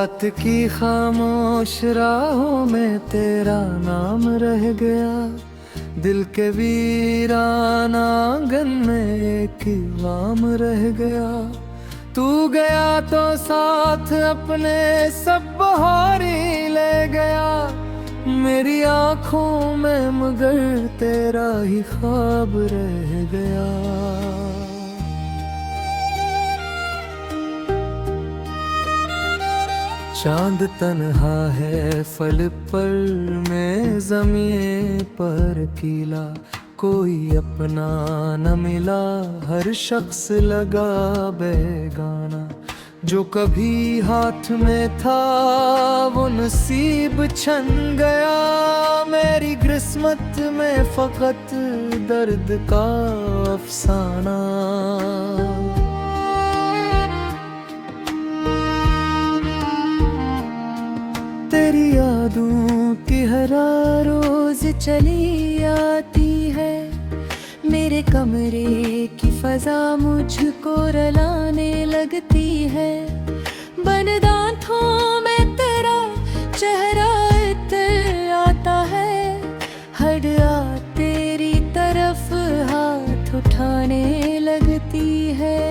रात की खामोश राहों में तेरा नाम रह गया, दिल के वीराना आंगन में एक वाम रह गया। तू गया तो साथ अपने सब बहारी ले गया, मेरी आंखों में मगर तेरा ही ख्वाब रह गया। चांद तन्हा है फल पर में ज़मीं पर कीला, कोई अपना न मिला, हर शख्स लगा बेगाना। जो कभी हाथ में था वो नसीब छन गया, मेरी किस्मत में फकत दर्द का अफसाना। तेरी यादों की हर रोज चली आती है, मेरे कमरे की फजा मुझको रुलाने लगती है। बन दांतों में तेरा चेहरा इतर आता है, हर तेरी तरफ हाथ उठाने लगती है।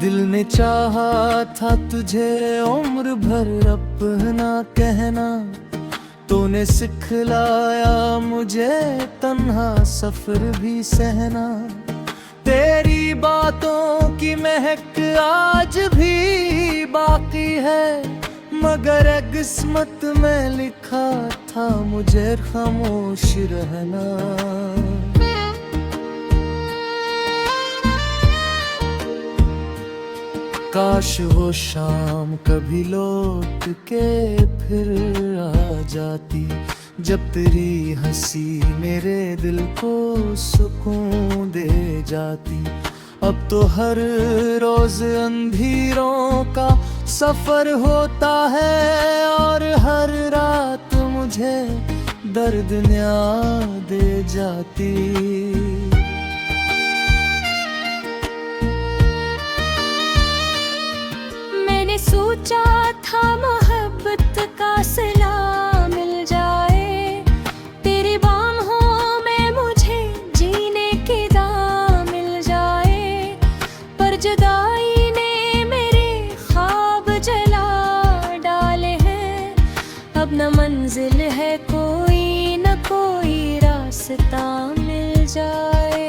दिल ने चाहा था तुझे उम्र भर अपना कहना, तूने सिखलाया मुझे तन्हा सफर भी सहना। तेरी बातों की महक आज भी बाकी है, मगर किस्मत में लिखा था मुझे खामोश रहना। काश वो शाम कभी लौट के फिर आ जाती, जब तेरी हंसी मेरे दिल को सुकून दे जाती। अब तो हर रोज अंधेरों का सफर होता है, और हर रात मुझे दर्द न्या दे जाती। सोचा था मोहब्बत का सिला मिल जाए, तेरी बाहों में मुझे जीने की दाम मिल जाए। पर जुदाई ने मेरे ख्वाब जला डाले हैं, अब न मंजिल है कोई न कोई रास्ता मिल जाए।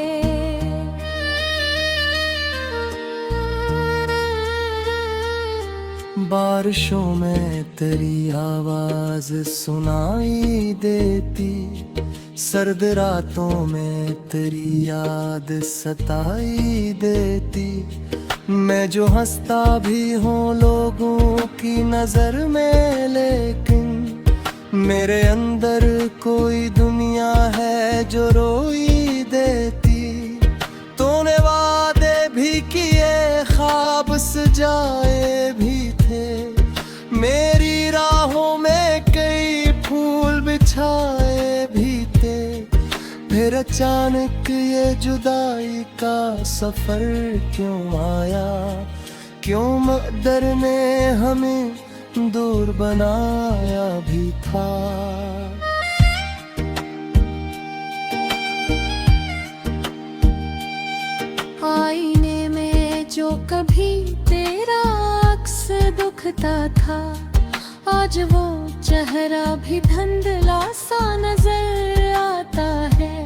बारिशों में तेरी आवाज सुनाई देती, सर्द रातों में तेरी याद सताई देती। मैं जो हंसता भी हूँ लोगों की नजर में, लेकिन मेरे अंदर कोई दुनिया है जो रोई देती। तूने वादे भी किए, ख्वाब सजाए भी थे, मेरी राहों में कई फूल बिछाए भी थे। फिर अचानक ये जुदाई का सफर क्यों आया, क्यों मक़दर ने हमें दूर बनाया भी था। आईने में जो कभी तेरा अक्स दुखता था, आज वो चेहरा भी धुंधला सा नजर आता है।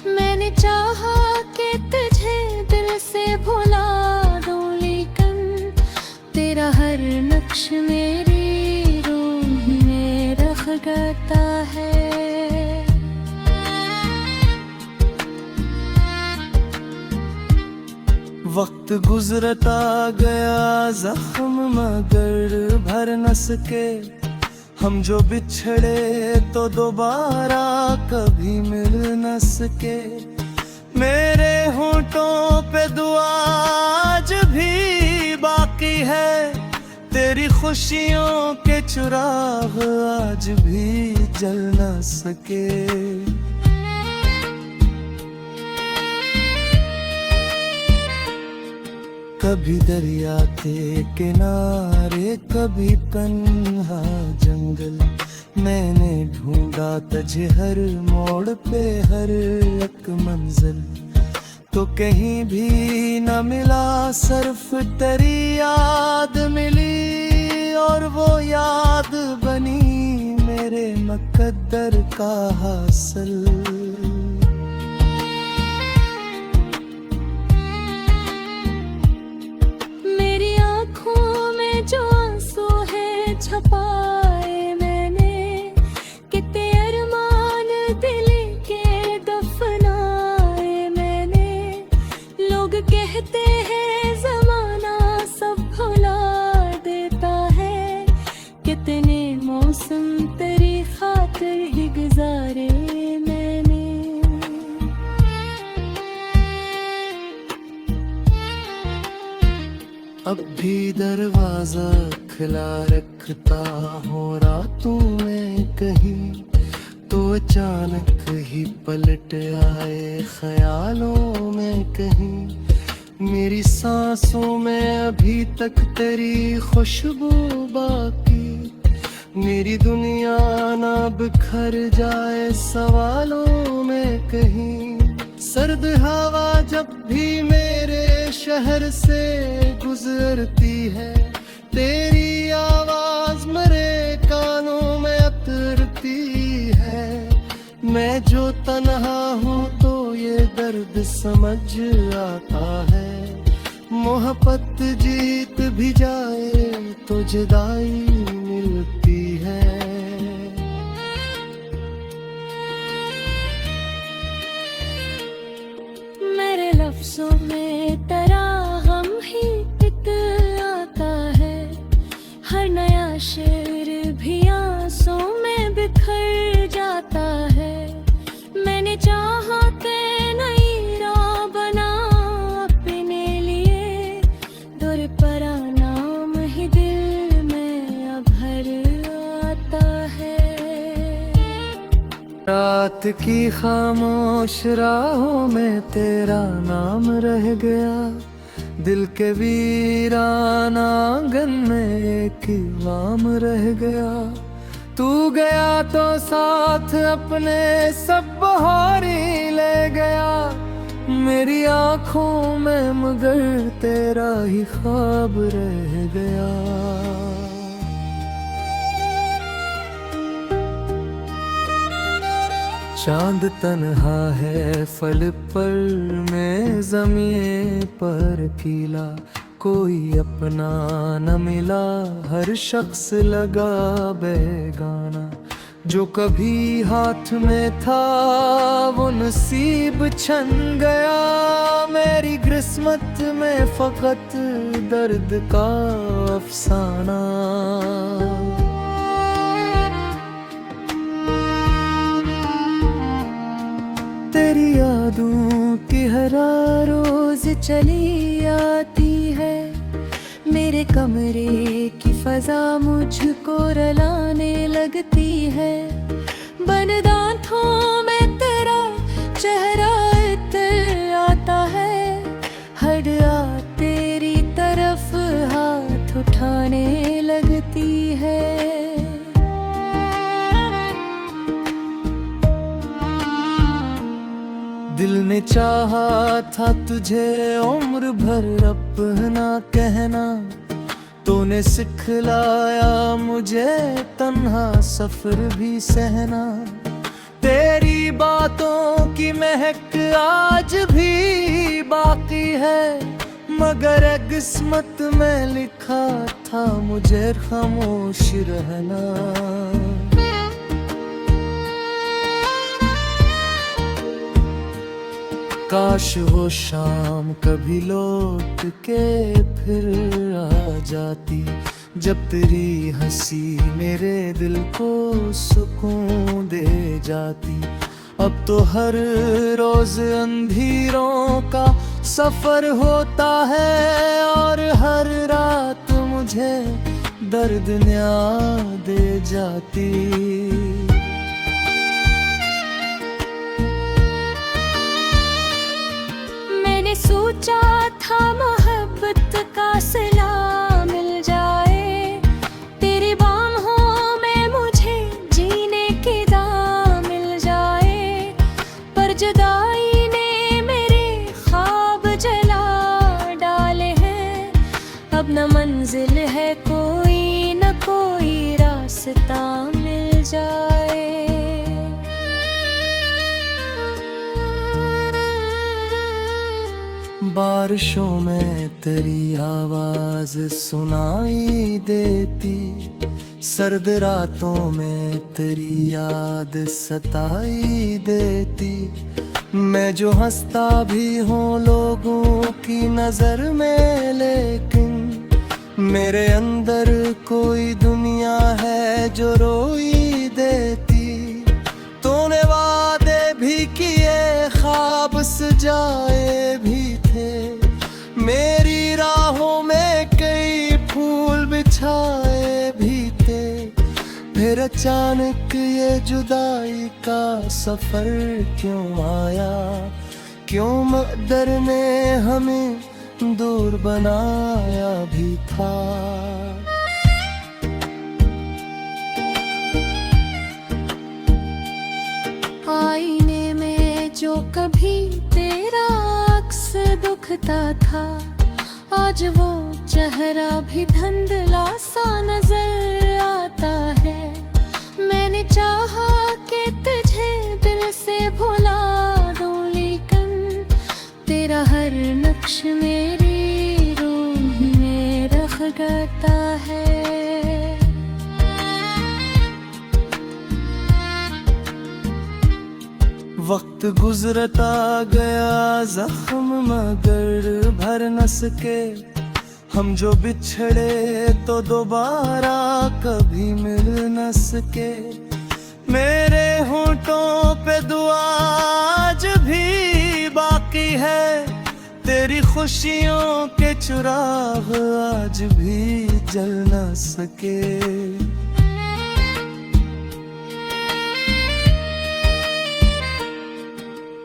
मैंने चाहा कि तुझे दिल से भुला दूं, लेकिन तेरा हर नक्श मेरी रूह में रख गता है। वक्त गुजरता गया जख्म मगर भर न सके, हम जो बिछड़े तो दोबारा कभी मिल न सके। मेरे होठों पे दुआ आज भी बाकी है, तेरी खुशियों के चिराग आज भी जल न सके। कभी दरिया के किनारे, कभी तन्हा जंगल, मैंने ढूंढा तुझे हर मोड़ पे, हर एक मंजिल। तो कहीं भी न मिला, सिर्फ तेरी याद मिली, और वो याद बनी मेरे मुकद्दर का हासिल। मेरी आँखों में जो आंसू है छुपाए मैंने, कितने अरमान दिल के दफनाए मैंने। लोग कहते हैं ज़माना सब भुला देता है, कितने मौसम तेरी खातिर ही गुजारे मैंने। अब भी दरवाजा खुला रखता हूँ रातों में कहीं, तो अचानक ही पलट आए ख्यालों में कहीं। मेरी सांसों में अभी तक तेरी खुशबू बाकी, मेरी दुनिया ना बिखर जाए सवालों में कहीं। सर्द हवा जब भी मेरे शहर से गुजरती है, तेरी आवाज मेरे कानों में उतरती है। मैं जो तन्हा हूँ तो ये दर्द समझ आता है, मोहब्बत जीत भी जाए तो जुदाई मिलती है। मेरे लफ्जों में तेरा गम ही टिक आता है, हर नया शेर भी आंसू में बिखर जाता है। मैंने चाहा के नई राह बना अपने लिए, दूर परा नाम ही दिल में अब हर आता है। रात की खामोश राहों में तेरा नाम रह गया, दिल के वीराना आंगन में एक वाम रह गया। तू गया तो साथ अपने सब बहारी ले गया, मेरी आँखों में मगर तेरा ही ख्वाब रह गया। चांद तन्हा है फल पर में ज़मीं पर खिला, कोई अपना न मिला, हर शख्स लगा बेगाना। जो कभी हाथ में था वो नसीब छन गया, मेरी किस्मत में फकत दर्द का अफसाना। तेरी यादों की हर रोज चली आती है, मेरे कमरे की फजा मुझको रुलाने लगती है। बन दांतों में तेरा चेहरा इतर आता है, हर तेरी तरफ हाथ उठाने लगती है। दिल ने चाहा था तुझे उम्र भर अपना कहना, तूने सिखलाया मुझे तन्हा सफर भी सहना। तेरी बातों की महक आज भी बाकी है, मगर किस्मत में लिखा था मुझे खामोश रहना। काश वो शाम कभी लौट के फिर आ जाती, जब तेरी हंसी मेरे दिल को सुकून दे जाती। अब तो हर रोज अंधेरों का सफर होता है, और हर रात मुझे दर्द न्या दे जाती। सोचा था मोहब्बत बारिशों में तेरी आवाज सुनाई देती, सर्द रातों में तेरी याद सताई देती। मैं जो हंसता भी हूँ लोगों की नजर में, लेकिन मेरे अंदर कोई दुनिया है जो रोई देती। तूने वादे भी किए, ख्वाब सजाए भी थे, मेरी राहों में कई फूल बिछाए भी थे। फिर अचानक ये जुदाई का सफर क्यों आया, क्यों मक़दर ने हमें दूर बनाया भी था। आईने में जो कभी तेरा अक्स दुखता था, आज वो चेहरा भी धुंधला सा नजर आता है। मैंने चाहा कि तुझे दिल से भुला दूं, लेकिन तेरा हर नक्श मेरी रूह में रख गता है। वक्त गुजरता गया जख्म मगर भर न सके, हम जो बिछड़े तो दोबारा कभी मिल न सके। मेरे होंठों पे दुआ आज भी बाकी है, तेरी खुशियों के चिराग आज भी जल न सके।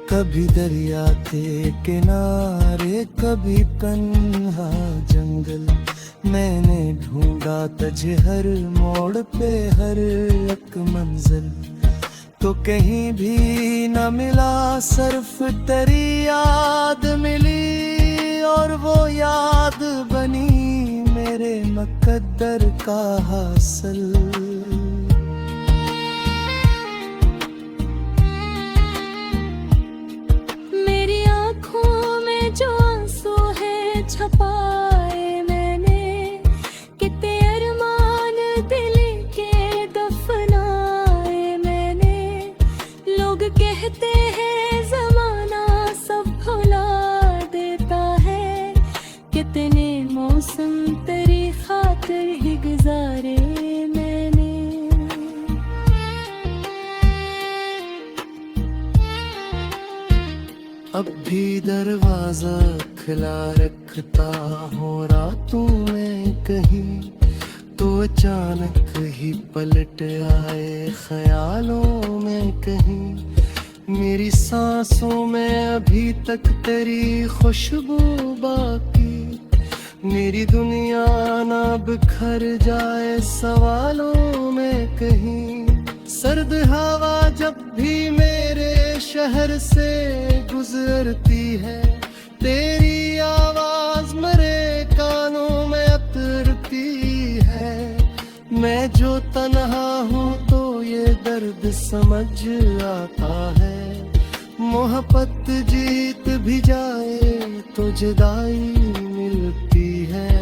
कभी दरिया के किनारे, कभी तन्हा जंगल, मैंने ढूंढा तुझे हर मोड़ पे, हर एक मंजिल। तो कहीं भी न मिला, सिर्फ तेरी याद मिली, और वो याद बनी मेरे मुकद्दर का हासिल। छपाए मैंने कितने अरमान दिल के दफनाए मैंने। लोग कहते हैं ज़माना सब भुला देता है, कितने मौसम तेरी खातिर ही गुजारे मैंने। अब भी दरवाजा खुला रखता हूँ रातों में कहीं, तो अचानक ही पलट आए ख्यालों में कहीं। मेरी सांसों में अभी तक तेरी खुशबू बाकी, मेरी दुनिया ना बिखर जाए सवालों में कहीं। सर्द हवा जब भी मेरे शहर से गुजरती है, तेरी आवाज मेरे कानों में उतरती है। मैं जो तन्हा हूँ तो ये दर्द समझ आता है, मोहब्बत जीत भी जाए तो जुदाई मिलती है।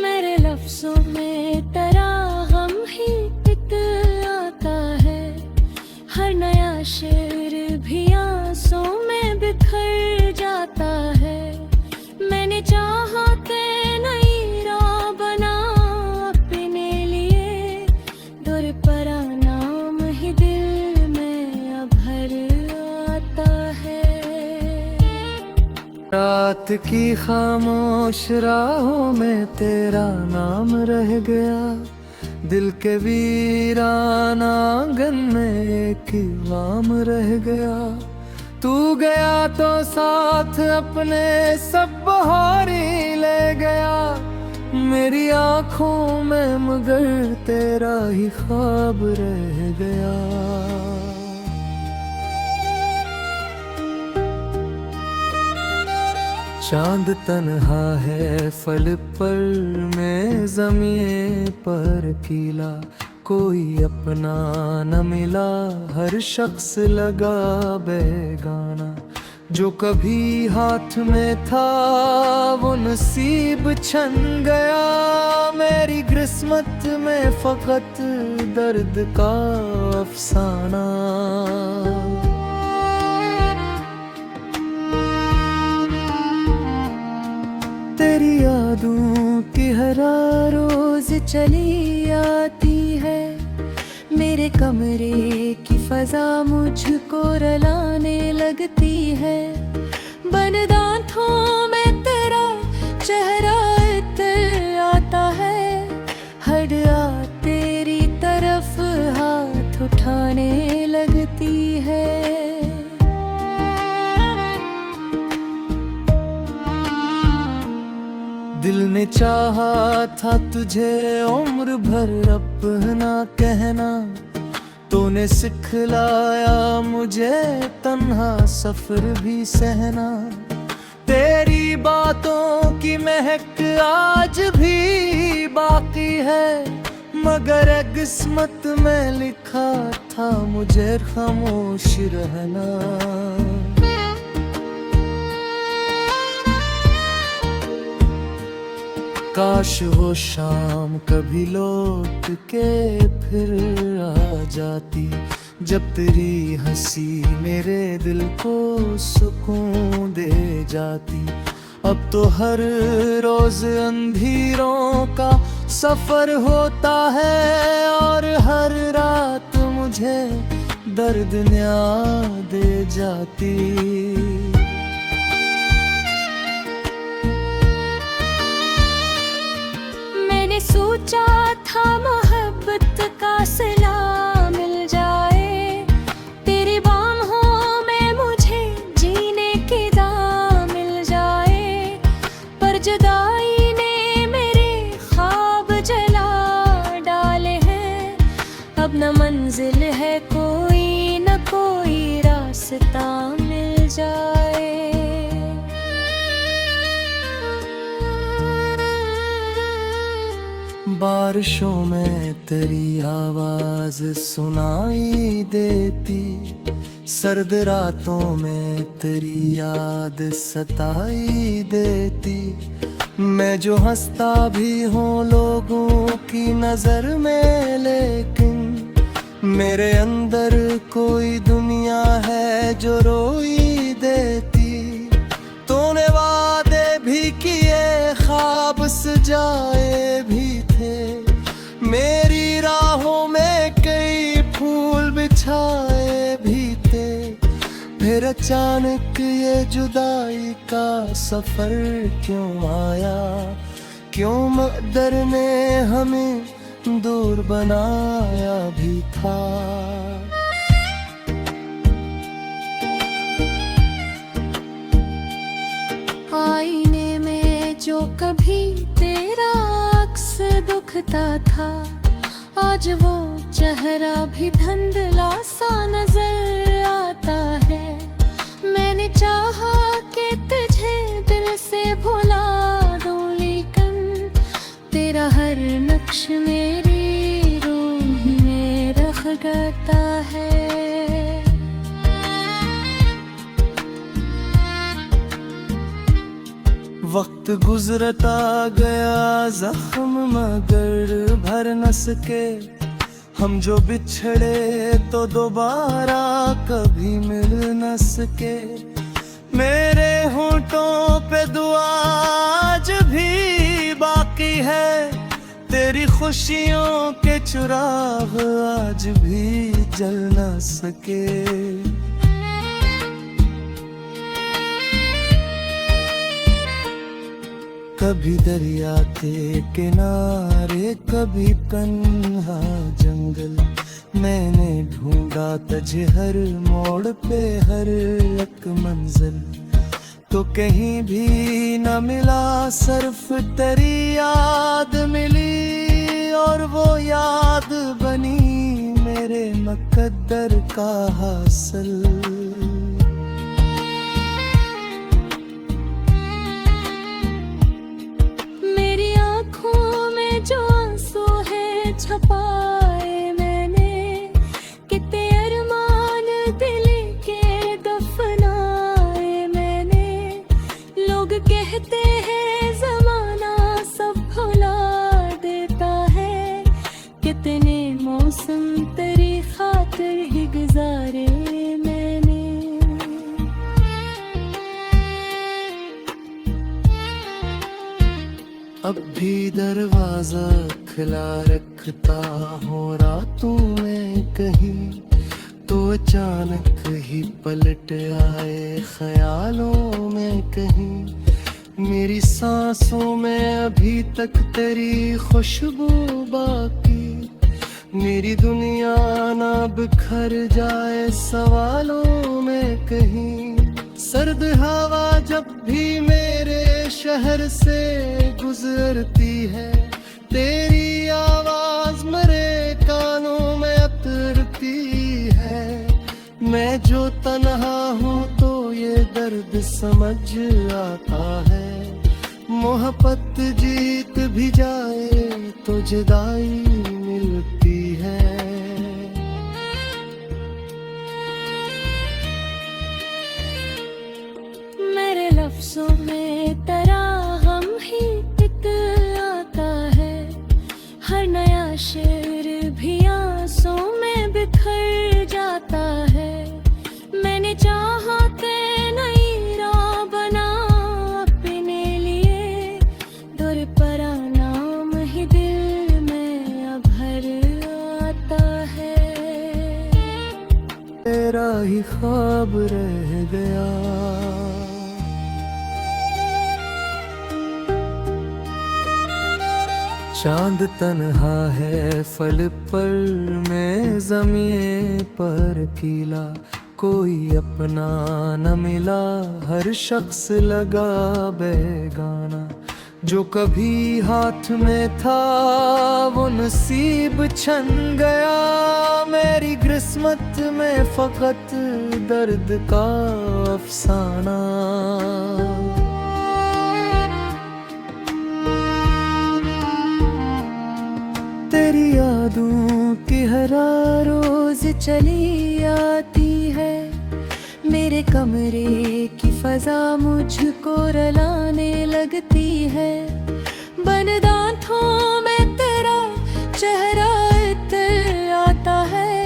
मेरे लफ्ज़ों में तेरा गम ही आता है, हर नया शेर भी आंसुओं में बिखर जाता है। मैंने चाहा कि नई राह बना अपने लिए, दूर पर नाम ही दिल में अब भर आता है। रात की खामोश राहों में तेरा नाम रह गया, दिल के वीराना आंगन में एक वाम रह गया। तू गया तो साथ अपने सब बहारी ले गया, मेरी आँखों में मगर तेरा ही ख्वाब रह गया। चांद तन्हा है फल पर, मैं ज़मीं पर कीला, कोई अपना न मिला, हर शख्स लगा बेगाना। जो कभी हाथ में था वो नसीब छन गया, मेरी किस्मत में फकत दर्द का अफसाना। तेरी यादों की हर रोज चली आती है, मेरे कमरे की फजा मुझको रुलाने लगती है। बन दांतों में तेरा चेहरा इतर आता है, हड्डियाँ तेरी तरफ हाथ उठाने लगती है। दिल ने चाहा था तुझे उम्र भर अपना कहना, तूने सिखलाया मुझे तन्हा सफर भी सहना। तेरी बातों की महक आज भी बाकी है, मगर किस्मत में लिखा था मुझे खामोश रहना। काश वो शाम कभी लौट के फिर आ जाती, जब तेरी हंसी मेरे दिल को सुकून दे जाती। अब तो हर रोज अंधेरों का सफर होता है, और हर रात मुझे दर्द न्या दे जाती। सोचा था मोहब्बत का सिला मिल जाए, तेरी बाहों में मुझे जीने की दां मिल जाए। पर जुदाई ने मेरे ख्वाब जला डाले हैं, अब न मंजिल है कोई न कोई रास्ता मिल जाए। बारिशों में तेरी आवाज सुनाई देती, सर्द रातों में तेरी याद सताई देती। मैं जो हंसता भी हूँ लोगों की नजर में, लेकिन मेरे अंदर कोई दुनिया है जो रोई देती। तूने वादे भी किए, ख्वाब सजाए भी थे, मेरी राहों में कई फूल बिछाए भी थे। फिर अचानक ये जुदाई का सफर क्यों आया, क्यों मक़दर ने हमें दूर बनाया भी था। आईने में जो कभी तेरा अक्स दुखता था, आज वो चेहरा भी धुंधला सा नजर आता है। मैंने चाहा कि तुझे दिल से भुला दूं, लेकिन तेरा हर नक्श मेरी रूह में रख गता है। वक्त गुजरता गया जख्म मगर भर न सके, हम जो बिछड़े तो दोबारा कभी मिल न सके। मेरे होठों पे दुआ आज भी बाकी है, तेरी खुशियों के चिराग आज भी जल न सके। कभी दरिया के किनारे, कभी तन्हा जंगल, मैंने ढूंढा तुझे हर मोड़ पे हर एक मंजिल। तो कहीं भी न मिला, सिर्फ तेरी याद मिली, और वो याद बनी मेरे मुकद्दर का हासिल। छपाए अब भी दरवाजा खुला रखता हूँ रातों में कहीं, तो अचानक ही पलट आए ख्यालों में कहीं। मेरी सांसों में अभी तक तेरी खुशबू बाकी, मेरी दुनिया ना बिखर जाए सवालों में कहीं। सर्द हवा जब भी मेरे शहर से गुजरती है, तेरी आवाज मेरे कानों में उतरती है। मैं जो तन्हा हूँ तो ये दर्द समझ आता है, मोहब्बत जीत भी जाए तो जुदाई मिलती है। मेरे लफ्जों में तेरा गम ही टिक आता है, हर नया शेर भी आंसू में बिखर जाता है। मैंने चाहा के नई राह बना अपने लिए, दूर पर नाम ही दिल में अब भर आता है। तेरा ही ख्वाब रह गया, चांद तन्हा है फल पर मैं ज़मीं पर अकेला, कोई अपना न मिला हर शख्स लगा बेगाना। जो कभी हाथ में था वो नसीब छन गया, मेरी किस्मत में फकत दर्द का अफसाना। तेरी यादों की हर रोज चली आती है, मेरे कमरे की फजा मुझको रुलाने लगती है। बन दांतों में तेरा चेहरा इतर आता है,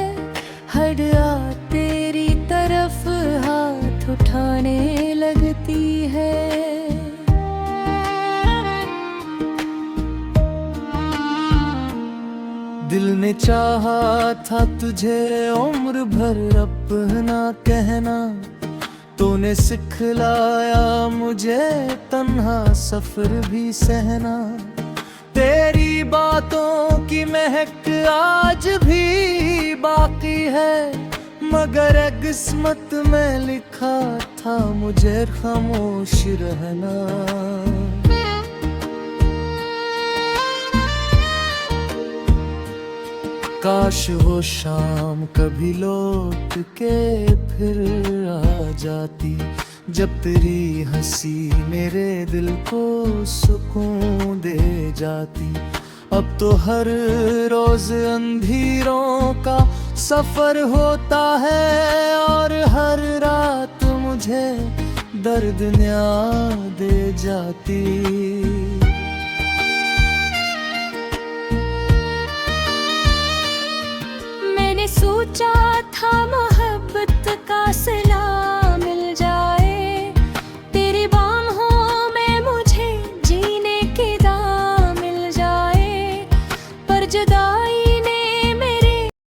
हर रात तेरी तरफ हाथ उठाने लगती है। दिल ने चाहा था तुझे उम्र भर अपना कहना, तूने सिखलाया मुझे तन्हा सफर भी सहना। तेरी बातों की महक आज भी बाकी है, मगर किस्मत में लिखा था मुझे खामोश रहना। काश वो शाम कभी लौट के फिर आ जाती, जब तेरी हंसी मेरे दिल को सुकून दे जाती। अब तो हर रोज अंधेरों का सफर होता है, और हर रात मुझे दर्द न्या दे जाती। मैंने सोचा था मोहब्बत का सिलसिला